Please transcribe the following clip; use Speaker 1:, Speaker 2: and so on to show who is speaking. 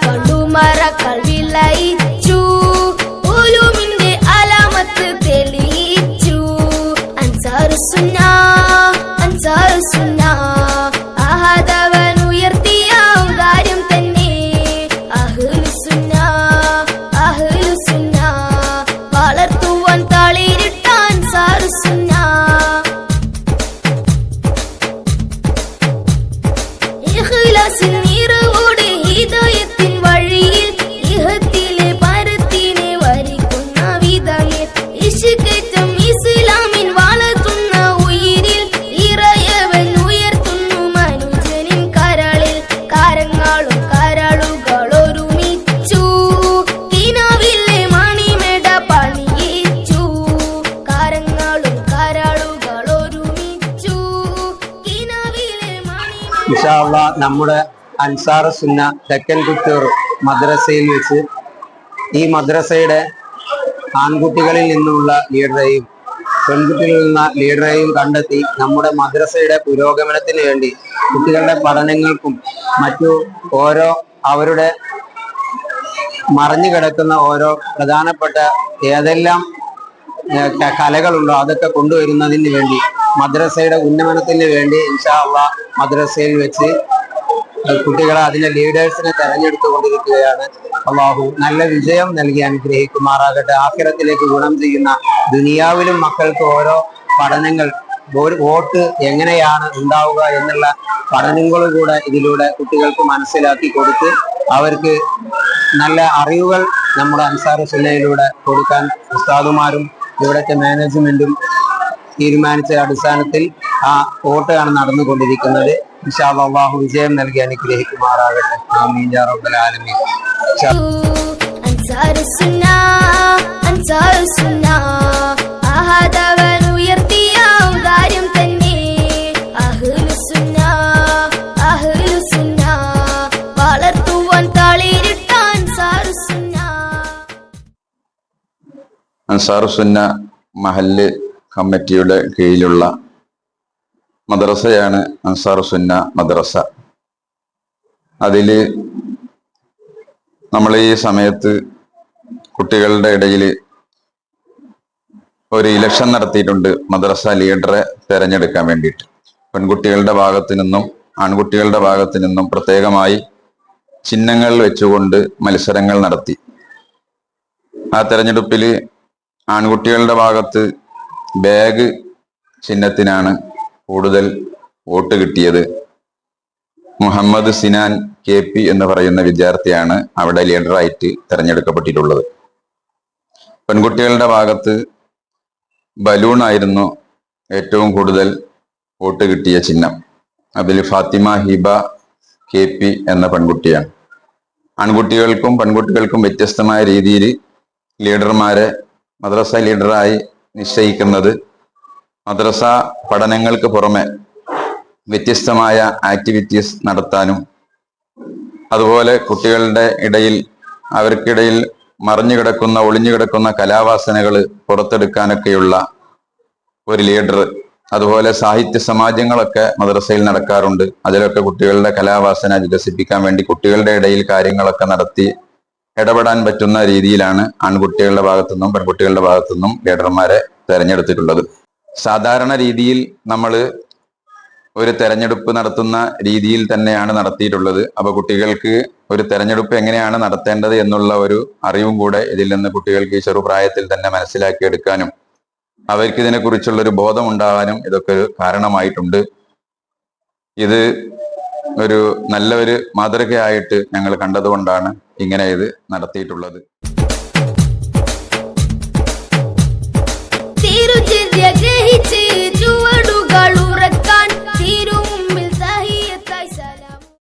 Speaker 1: കണ്ടുമറക്കൾ വിളയിച്ചു, ഉലൂമിന്റെ അലാമത്ത് തെളിയിച്ചു. അൻസാറുസുന്ന അൻസാറുസുന്ന അഹദവൻ ഉയർത്തിയ ഔദാര്യം തന്നെ. അഹ്ലുസുന്ന അഹ്ലുസുന്ന വളർത്തുവാൻ തളിരിട്ട അൻസാറുസുന്ന. ഇഖ്ലാസിൻ നിറവോടെ ഹിദായത്തിൻ വഴിയിൽ ഇഹത്തിലെ പരത്തിനെ വരിക്കുന്ന വിധമിൽ ഇശ്കേറ്റം ഇസ്ലാമിൻ വളർത്തുന്ന ഉയിരിൽ ഇറയവൻ ഉയർത്തുന്നു മനുഷ്യനിൻ കരളിൽ. കരങ്ങളും കരളുകളൊരുമിച്ചു കിനാവിലെ മണിമേട പണിയിച്ചു. കരങ്ങളും കരളുകളൊരുമിച്ചു കിനാവിലെ മണിമേട.
Speaker 2: ഇൻഷാ അല്ലാഹ് നമ്മുടെ അൻസാറു സുന്ന തെക്കൻ കുത്തൂർ മദ്രസയിൽ വെച്ച് ഈ മദ്രസയുടെ ആൺകുട്ടികളിൽ നിന്നുള്ള ലീഡറെയും പെൺകുട്ടികളിൽ നിന്ന ലീഡറെയും കണ്ടെത്തി നമ്മുടെ മദ്രസയുടെ പുരോഗമനത്തിന് വേണ്ടി കുട്ടികളുടെ പഠനങ്ങൾക്കും മറ്റു ഓരോ അവരുടെ മറഞ്ഞു കിടക്കുന്ന ഓരോ പ്രധാനപ്പെട്ട ഏതെല്ലാം കലകളുണ്ടോ അതൊക്കെ കൊണ്ടുവരുന്നതിന് വേണ്ടി മദ്രസയുടെ ഉന്നമനത്തിന് വേണ്ടി ഇൻഷാ അല്ലാഹ് മദ്രസയിൽ വെച്ച് കുട്ടികളെ അതിന്റെ ലീഡേഴ്സിനെ തെരഞ്ഞെടുത്തുകൊണ്ടിരിക്കുകയാണ്. അല്ലാഹു നല്ല വിജയം നൽകി അനുഗ്രഹിക്കുമാറാകട്ടെ. ആഖിറത്തിലേക്ക് ഗുണം ചെയ്യുന്ന ദുനിയാവിലും മക്കൾക്ക് ഓരോ പഠനങ്ങൾ വോട്ട് എങ്ങനെയാണ് ഉണ്ടാവുക എന്നുള്ള പഠനങ്ങൾ കൂടെ ഇതിലൂടെ കുട്ടികൾക്ക് മനസ്സിലാക്കി കൊടുത്ത് അവർക്ക് നല്ല അറിവുകൾ നമ്മുടെ അൻസാറു സുന്നയിലൂടെ കൊടുക്കാൻ ഉസ്താദുമാരും ഇവിടുത്തെ മാനേജ്മെന്റും തീരുമാനിച്ച അടിസ്ഥാനത്തിൽ ആ വോട്ടാണ് നടന്നുകൊണ്ടിരിക്കുന്നത്. ഇൻഷാ അല്ലാഹ് അല്ലാഹു വിജയം നൽകി അനുഗ്രഹിക്കുമാറാകട്ടെ. ആമീൻ യാ റബ്ബൽ ആലമീൻ.
Speaker 1: അൻസാറു സുന്ന അൻസാറു സുന്ന അഹദവൻ ഉയർത്തിയ ഔദാര്യം തന്നെ. അഹ്ലുസുന്ന അഹ്ലുസുന്ന വളർത്തുവാൻ തളിരിട്ട അൻസാറു സുന്ന.
Speaker 3: അൻസാറു സുന്ന മഹല്ല് കമ്മിറ്റിയുടെ കീഴിലുള്ള മദ്രസയാണ് അൻസാറു സുന്ന മദ്രസ. അതില് നമ്മൾ ഈ സമയത്ത് കുട്ടികളുടെ ഇടയിൽ ഒരു ഇലക്ഷൻ നടത്തിയിട്ടുണ്ട് മദ്രസ ലീഡറെ തെരഞ്ഞെടുക്കാൻ വേണ്ടിയിട്ട്. പെൺകുട്ടികളുടെ ഭാഗത്തു നിന്നും ആൺകുട്ടികളുടെ ഭാഗത്തു നിന്നും പ്രത്യേകമായി ചിഹ്നങ്ങൾ വെച്ചുകൊണ്ട് മത്സരങ്ങൾ നടത്തി. ആ തെരഞ്ഞെടുപ്പിൽ ആൺകുട്ടികളുടെ ഭാഗത്ത് ബാഗ് ചിഹ്നത്തിനാണ് കൂടുതൽ വോട്ട് കിട്ടിയത്. മുഹമ്മദ് സിനാൻ KP എന്ന് പറയുന്ന വിദ്യാർത്ഥിയാണ് അവിടെ ലീഡറായിട്ട് തെരഞ്ഞെടുക്കപ്പെട്ടിട്ടുള്ളത്. പെൺകുട്ടികളുടെ ഭാഗത്ത് ബലൂൺ ആയിരുന്നു ഏറ്റവും കൂടുതൽ വോട്ട് കിട്ടിയ ചിഹ്നം. അതിൽ ഫാത്തിമ ഹിബ KP എന്ന പെൺകുട്ടിയാണ്. ആൺകുട്ടികൾക്കും പെൺകുട്ടികൾക്കും വ്യത്യസ്തമായ രീതിയിൽ ലീഡർമാരെ മദ്രസ ലീഡറായി നിശ്ചയിക്കുന്നത് മദ്രസ പഠനങ്ങൾക്ക് പുറമെ വ്യത്യസ്തമായ ആക്ടിവിറ്റീസ് നടത്താനും അതുപോലെ കുട്ടികളുടെ ഇടയിൽ അവർക്കിടയിൽ മറിഞ്ഞു കിടക്കുന്ന ഒളിഞ്ഞു കിടക്കുന്ന കലാവാസനകൾ പുറത്തെടുക്കാനൊക്കെയുള്ള ഒരു ലീഡർ. അതുപോലെ സാഹിത്യ സമാജങ്ങളൊക്കെ മദ്രസയിൽ നടക്കാറുണ്ട്. അതിലൊക്കെ കുട്ടികളുടെ കലാവാസന വികസിപ്പിക്കാൻ വേണ്ടി കുട്ടികളുടെ ഇടയിൽ കാര്യങ്ങളൊക്കെ നടത്തി ഇടപെടാൻ പറ്റുന്ന രീതിയിലാണ് ആൺകുട്ടികളുടെ ഭാഗത്തുനിന്നും പെൺകുട്ടികളുടെ ഭാഗത്തുനിന്നും ലീഡർമാരെ തെരഞ്ഞെടുത്തിട്ടുള്ളത്. സാധാരണ രീതിയിൽ നമ്മൾ ഒരു തെരഞ്ഞെടുപ്പ് നടത്തുന്ന രീതിയിൽ തന്നെയാണ് നടത്തിയിട്ടുള്ളത്. അപ്പൊ കുട്ടികൾക്ക് ഒരു തെരഞ്ഞെടുപ്പ് എങ്ങനെയാണ് നടത്തേണ്ടത് എന്നുള്ള ഒരു അറിവും കൂടെ ഇതിൽ നിന്ന് കുട്ടികൾക്ക് ഈ ചെറുപ്രായത്തിൽ തന്നെ മനസ്സിലാക്കിയെടുക്കാനും അവർക്ക് ഇതിനെക്കുറിച്ചുള്ള ഒരു ബോധം ഉണ്ടാകാനും ഇതൊക്കെ ഒരു കാരണമായിട്ടുണ്ട്. ഇത് ഒരു നല്ല ഒരു മാതൃകയായിട്ട് ഞങ്ങൾ കണ്ടതുകൊണ്ടാണ് ഇങ്ങനെ ഇത് നടത്തിയിട്ടുള്ളത്.